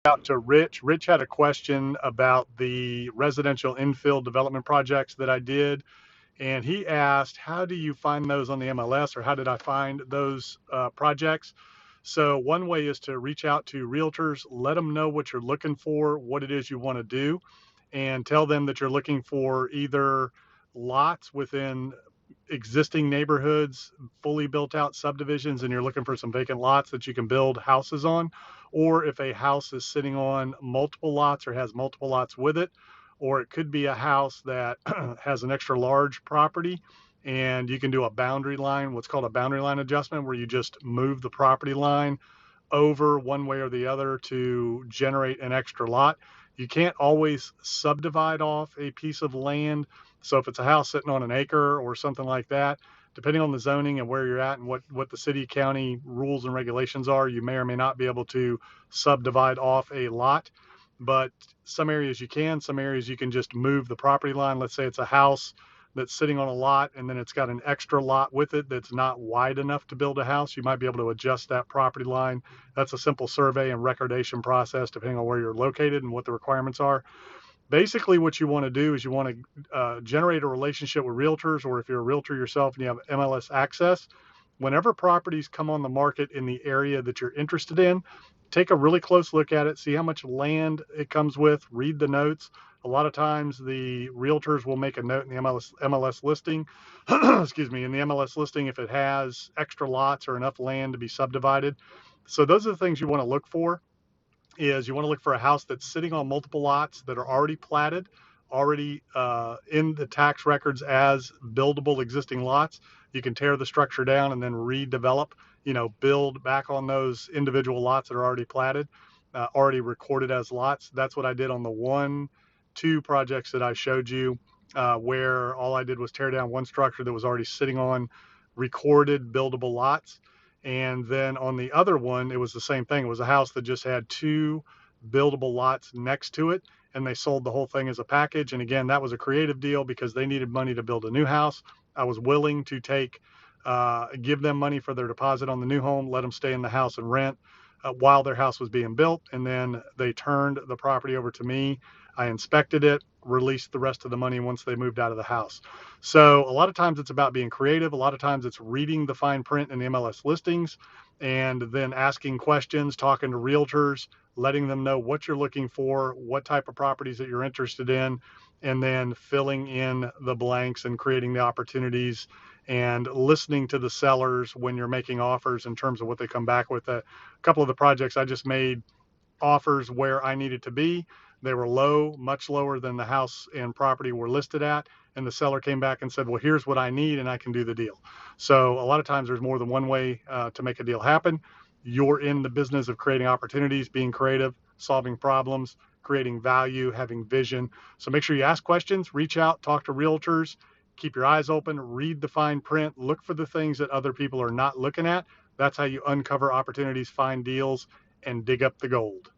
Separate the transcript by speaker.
Speaker 1: Out to Rich. Rich had a question about the residential infill development projects that I did. And he asked, how do you find those on the MLS, or how did I find those projects? So one way is to reach out to realtors, let them know what you're looking for, what it is you want to do, and tell them that you're looking for either lots within existing neighborhoods, fully built out subdivisions, and you're looking for some vacant lots that you can build houses on, or if a house is sitting on multiple lots or has multiple lots with it, or it could be a house that has an extra large property and you can do a boundary line, what's called a boundary line adjustment, where you just move the property line over one way or the other to generate an extra lot. You can't always subdivide off a piece of land. So if it's a house sitting on an acre or something like that, depending on the zoning and where you're at and what the city county rules and regulations are, you may or may not be able to subdivide off a lot. But some areas you can, some areas you can just move the property line. Let's say it's a house that's sitting on a lot and then it's got an extra lot with it that's not wide enough to build a house. You might be able to adjust that property line. That's a simple survey and recordation process depending on where you're located and what the requirements are. Basically, what you want to do is you want to generate a relationship with realtors, or if you're a realtor yourself and you have MLS access, whenever properties come on the market in the area that you're interested in, take a really close look at it, see how much land it comes with, read the notes. A lot of times the realtors will make a note in the MLS listing, excuse me, in the MLS listing if it has extra lots or enough land to be subdivided. So those are the things you want to look for. Is you want to look for a house that's sitting on multiple lots that are already platted, already in the tax records as buildable existing lots. You can tear the structure down and then redevelop, build back on those individual lots that are already platted, already recorded as lots. That's what I did on the two projects that I showed you, where all I did was tear down one structure that was already sitting on recorded buildable lots. And then on the other one, it was the same thing. It was a house that just had two buildable lots next to it, and they sold the whole thing as a package. And again, that was a creative deal because they needed money to build a new house. I was willing to give them money for their deposit on the new home, let them stay in the house and rent while their house was being built. And then they turned the property over to me. I inspected it, released the rest of the money once they moved out of the house. So a lot of times it's about being creative. A lot of times it's reading the fine print in the MLS listings and then asking questions, talking to realtors, letting them know what you're looking for, what type of properties that you're interested in, and then filling in the blanks and creating the opportunities and listening to the sellers when you're making offers in terms of what they come back with. A couple of the projects I just made offers where I needed to be. They were low, much lower than the house and property were listed at. And the seller came back and said, well, here's what I need, and I can do the deal. So a lot of times there's more than one way to make a deal happen. You're in the business of creating opportunities, being creative, solving problems, creating value, having vision. So make sure you ask questions, reach out, talk to realtors, keep your eyes open, read the fine print, look for the things that other people are not looking at. That's how you uncover opportunities, find deals, and dig up the gold.